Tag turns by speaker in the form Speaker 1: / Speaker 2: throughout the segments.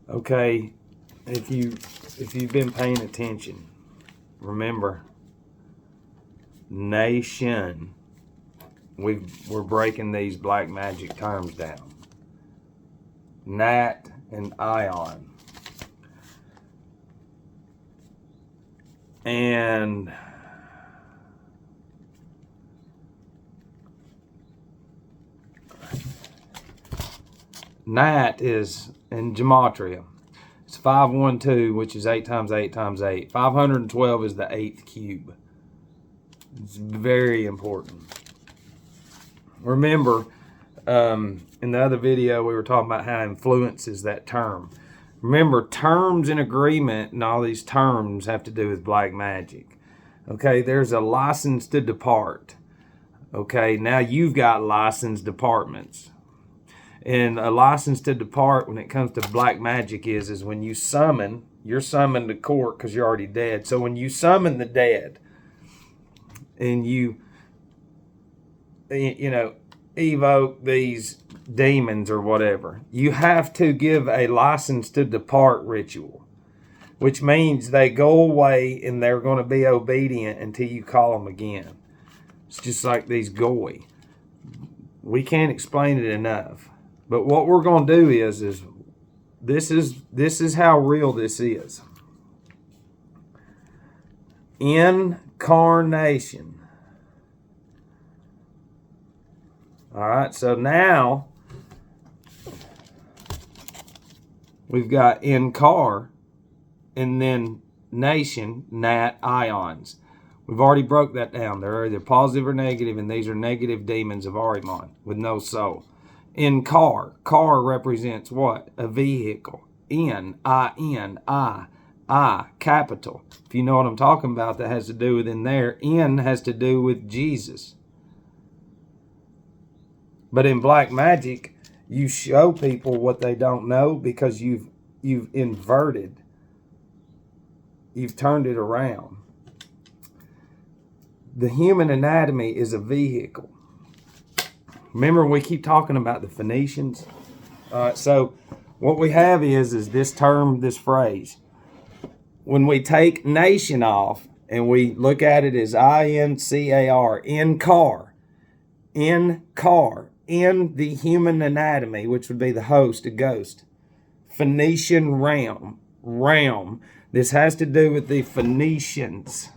Speaker 1: Okay, if you've been paying attention, remember, nation. We're breaking these black magic terms down. Nat and ion. And nat is in gematria. It's 512, which is 8 times 8 times 8. 512 is the 8th cube. It's very important. Remember, in the other video, we were talking about how influence is that term. Remember, terms in agreement and all these terms have to do with black magic. Okay, there's a license to depart. Okay, now you've got licensed departments. And a license to depart when it comes to black magic is when you summon, you're summoned to court because you're already dead. So when you summon the dead and you evoke these demons or whatever, you have to give a license to depart ritual, which means they go away and they're going to be obedient until you call them again. It's just like these goy. We can't explain it enough. But what we're going to do is this is how real this is. Incarnation. All right, so now we've got Incar and then nation, nat, ions. We've already broke that down. They're either positive or negative, and these are negative demons of Ahriman with no soul. Incar, car represents what? A vehicle. N-I-N, I, capital. If you know what I'm talking about, that has to do with in there. N has to do with Jesus. But in black magic, you show people what they don't know because you've inverted. You've turned it around. The human anatomy is a vehicle. Remember, we keep talking about the Phoenicians. All right, so what we have is this term, this phrase. When we take nation off and we look at it as I-N-C-A-R, in-car, in the human anatomy, which would be the host, a ghost. Phoenician realm. This has to do with the Phoenicians.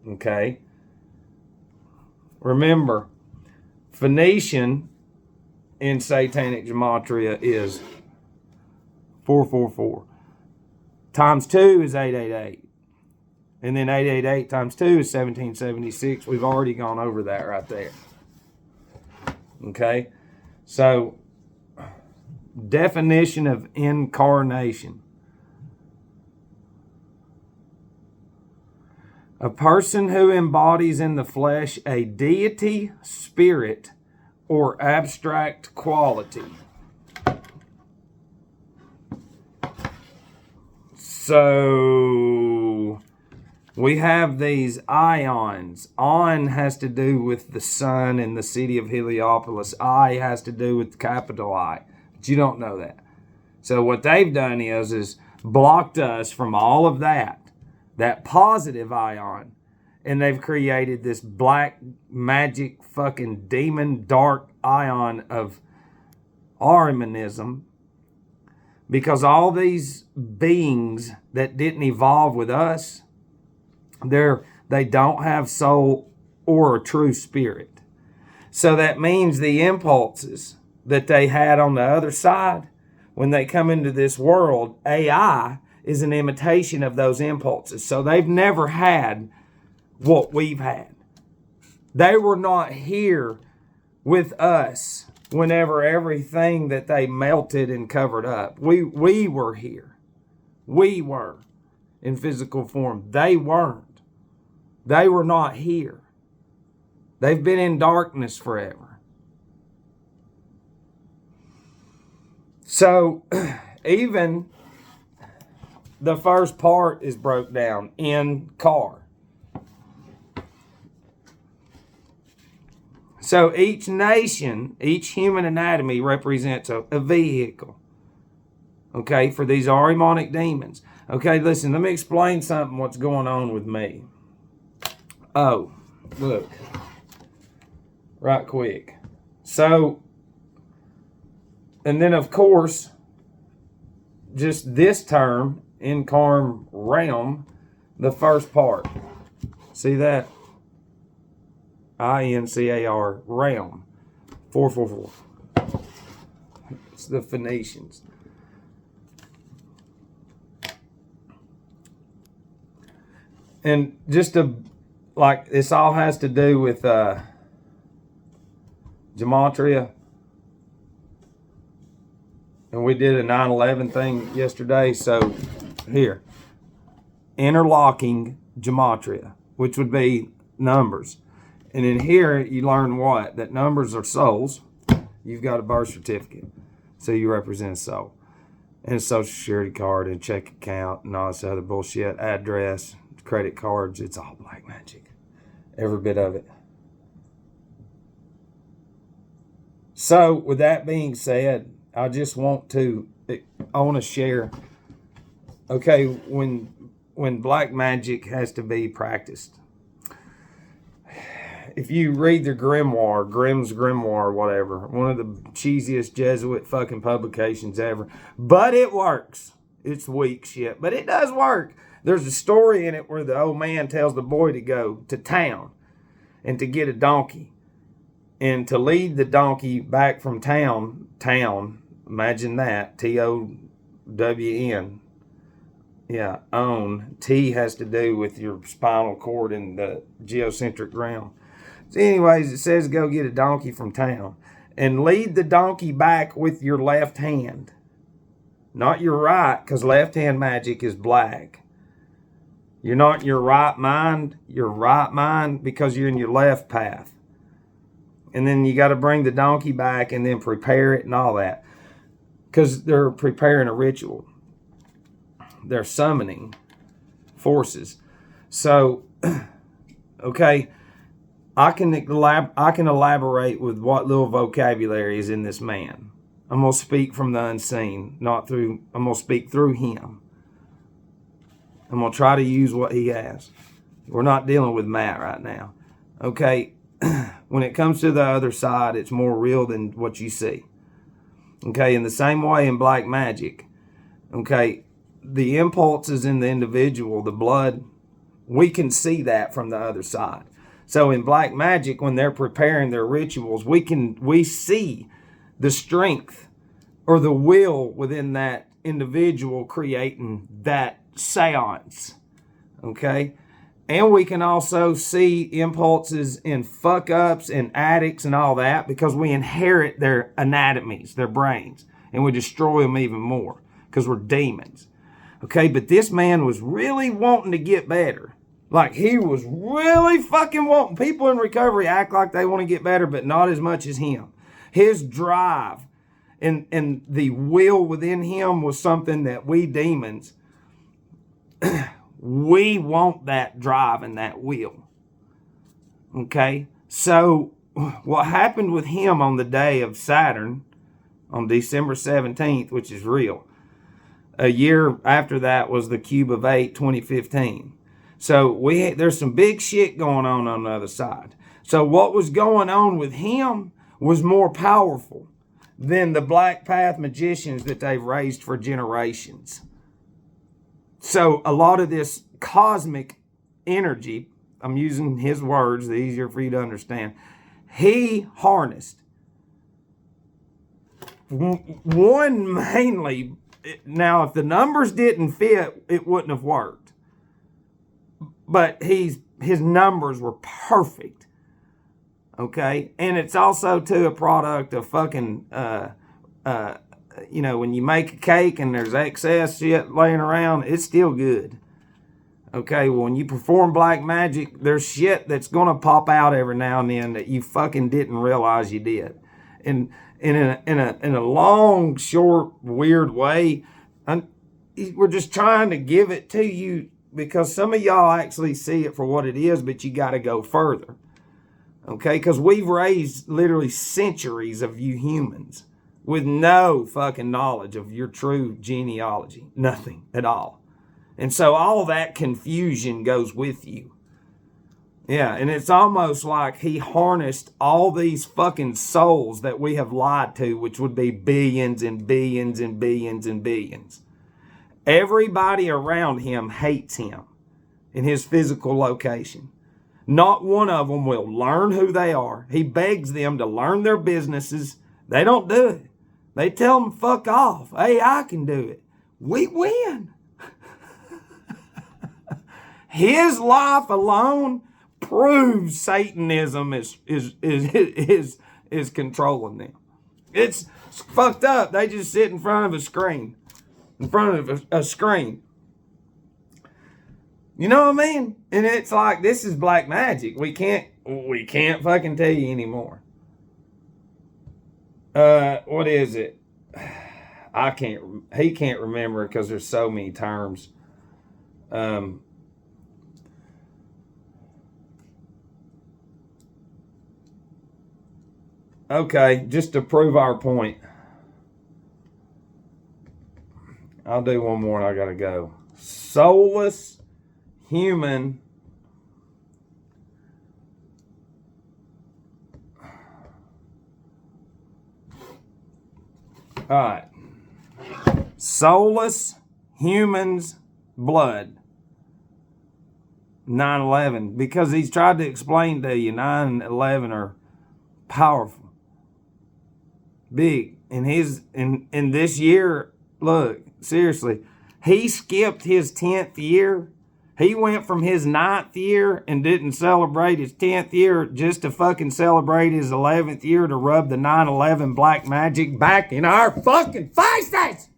Speaker 1: Okay? Remember, Phoenician in satanic gematria is 444. Times 2 is 888. And then 888 times 2 is 1776. We've already gone over that right there. Okay? So, definition of incarnation. A person who embodies in the flesh a deity, spirit, or abstract quality. So, we have these ions. On has to do with the sun and the city of Heliopolis. I has to do with capital I. But you don't know that. So what they've done is blocked us from all of that positive ion. And they've created this black magic fucking demon dark ion of Ahrimanism. Because all these beings that didn't evolve with us, they don't have soul or a true spirit. So that means the impulses that they had on the other side, when they come into this world, AI is an imitation of those impulses. So they've never had what we've had. They were not here with us whenever everything that they melted and covered up. We were here. We were in physical form. They weren't. They were not here. They've been in darkness forever. So, even the first part is broke down in car. So each nation, each human anatomy represents a vehicle. Okay, for these Ahrimanic demons. Okay, listen, let me explain something what's going on with me. Oh, look. Right quick. So, and then of course, just this term, Incar realm, the first part. See that? INCAR realm. 444. It's the Phoenicians. And just to, like, this all has to do with gematria. And we did a 9/11 thing yesterday. So here, interlocking gematria, which would be numbers. And in here, you learn what? That numbers are souls. You've got a birth certificate, so you represent a soul. And a social security card and check account and all this other bullshit. Address, credit cards, it's all black magic. Every bit of it. So, with that being said, I just want to, share, okay, when black magic has to be practiced. If you read the grimoire, Grimm's Grimoire, whatever, one of the cheesiest Jesuit fucking publications ever, but it works. It's weak shit, but it does work. There's a story in it where the old man tells the boy to go to town and to get a donkey and to lead the donkey back from town, imagine that, TOWN. Yeah, own. T has to do with your spinal cord in the geocentric realm. So anyways, it says go get a donkey from town and lead the donkey back with your left hand. Not your right, because left hand magic is black. You're not in your right mind because you're in your left path. And then you got to bring the donkey back and then prepare it and all that. Because they're preparing a ritual. They're summoning forces. So, okay, I can elaborate with what little vocabulary is in this man. I'm going to speak from the unseen, I'm going to speak through him. I'm going to try to use what he has. We're not dealing with Matt right now. Okay, when it comes to the other side, it's more real than what you see. Okay, in the same way in black magic, okay, the impulses in the individual, the blood, we can see that from the other side. So in black magic, when they're preparing their rituals, we see the strength or the will within that individual creating that seance. Okay? And we can also see impulses in fuck-ups and addicts and all that because we inherit their anatomies, their brains, and we destroy them even more because we're demons. Okay, but this man was really wanting to get better. Like, he was really fucking wanting. People in recovery act like they want to get better, but not as much as him. His drive and the will within him was something that we demons, we want that drive and that will. Okay? So, what happened with him on the day of Saturn, on December 17th, which is real, a year after that was the Cube of 8, 2015. So there's some big shit going on the other side. So what was going on with him was more powerful than the Black Path magicians that they've raised for generations. So a lot of this cosmic energy, I'm using his words, the easier for you to understand, he harnessed. One mainly, now if the numbers didn't fit, it wouldn't have worked. But his numbers were perfect. Okay? And it's also, too, a product of fucking, when you make a cake and there's excess shit laying around, it's still good. Okay? Well, when you perform black magic, there's shit that's going to pop out every now and then that you fucking didn't realize you did. And in a long, short, weird way, we're just trying to give it to you because some of y'all actually see it for what it is, but you got to go further. Okay? Because we've raised literally centuries of you humans with no fucking knowledge of your true genealogy. Nothing at all. And so all that confusion goes with you. Yeah, and it's almost like he harnessed all these fucking souls that we have lied to, which would be billions and billions and billions and billions. Everybody around him hates him in his physical location. Not one of them will learn who they are. He begs them to learn their businesses. They don't do it. They tell them, fuck off. Hey, I can do it. We win. His life alone proves Satanism is controlling them. It's fucked up. They just sit in front of a screen. In front of a screen. You know what I mean? And it's like, this is black magic. We can't fucking tell you anymore. What is it? He can't remember because there's so many terms. Okay, just to prove our point. I'll do one more and I gotta go. Soulless human Alright. Soulless humans blood. 9/11. Because he's tried to explain to you 9/11 are powerful. Big. In this year, look, seriously, he skipped his 10th year. He went from his 9th year and didn't celebrate his 10th year just to fucking celebrate his 11th year to rub the 9/11 black magic back in our fucking faces.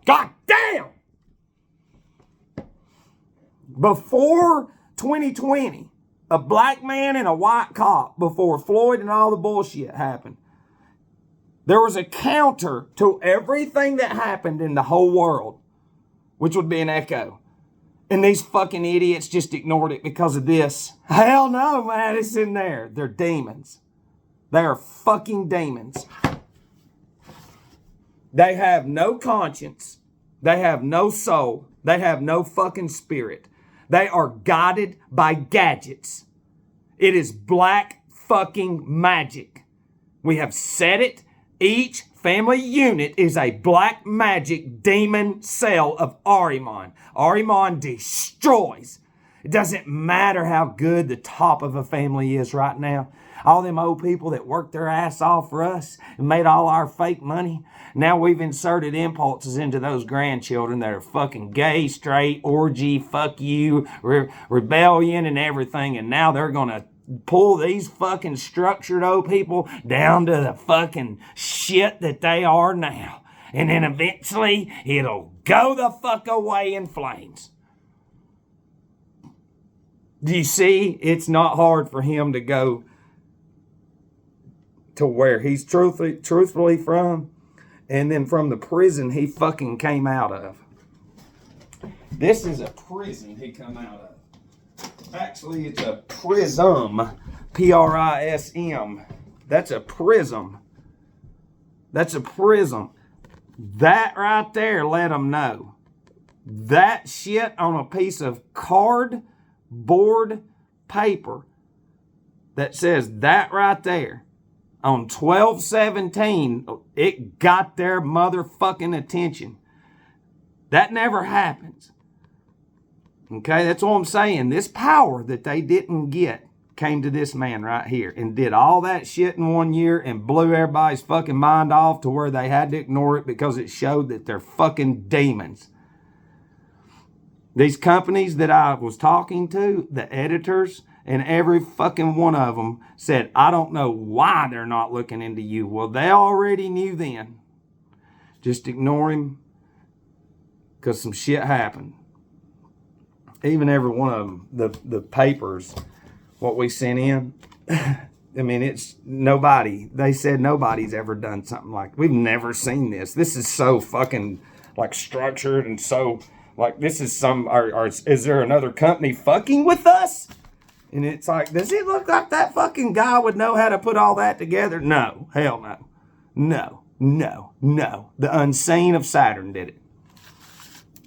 Speaker 1: God damn. Before 2020, a black man and a white cop, before Floyd and all the bullshit happened, there was a counter to everything that happened in the whole world, which would be an echo. And these fucking idiots just ignored it because of this. Hell no, man, it's in there. They're demons. They are fucking demons. They have no conscience. They have no soul. They have no fucking spirit. They are guided by gadgets. It is black fucking magic. We have said it. Each family unit is a black magic demon cell of Ahriman. Ahriman destroys. It doesn't matter how good the top of a family is right now. All them old people that worked their ass off for us and made all our fake money. Now we've inserted impulses into those grandchildren that are fucking gay, straight, orgy, fuck you, rebellion and everything. And now they're going to pull these fucking structured old people down to the fucking shit that they are now. And then eventually it'll go the fuck away in flames. Do you see? It's not hard for him to go to where he's truthfully from, and then from the prison he fucking came out of. This is a prison he come out of. Actually, it's a prism. P-R-I-S-M. That's a prism. That's a prism. That right there let them know. That shit on a piece of cardboard paper that says that right there on 12/17, it got their motherfucking attention. That never happens. Okay, that's what I'm saying. This power that they didn't get came to this man right here and did all that shit in 1 year and blew everybody's fucking mind off to where they had to ignore it because it showed that they're fucking demons. These companies that I was talking to, the editors, and every fucking one of them said, I don't know why they're not looking into you. Well, they already knew then. Just ignore him because some shit happened. Even every one of them, the papers, what we sent in, I mean, it's nobody. They said nobody's ever done something like, we've never seen this. This is so fucking like structured and so like this is some, or is there another company fucking with us? And it's like, does it look like that fucking guy would know how to put all that together? No, hell no. No, no, no. The unseen of Saturn did it.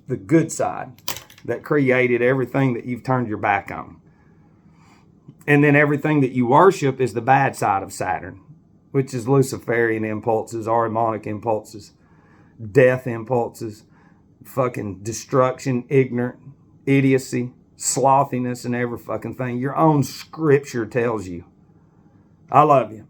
Speaker 1: The good side that created everything that you've turned your back on. And then everything that you worship is the bad side of Saturn, which is Luciferian impulses, Ahrimanic impulses, death impulses, fucking destruction, ignorant, idiocy, slothiness, and every fucking thing. Your own scripture tells you. I love you.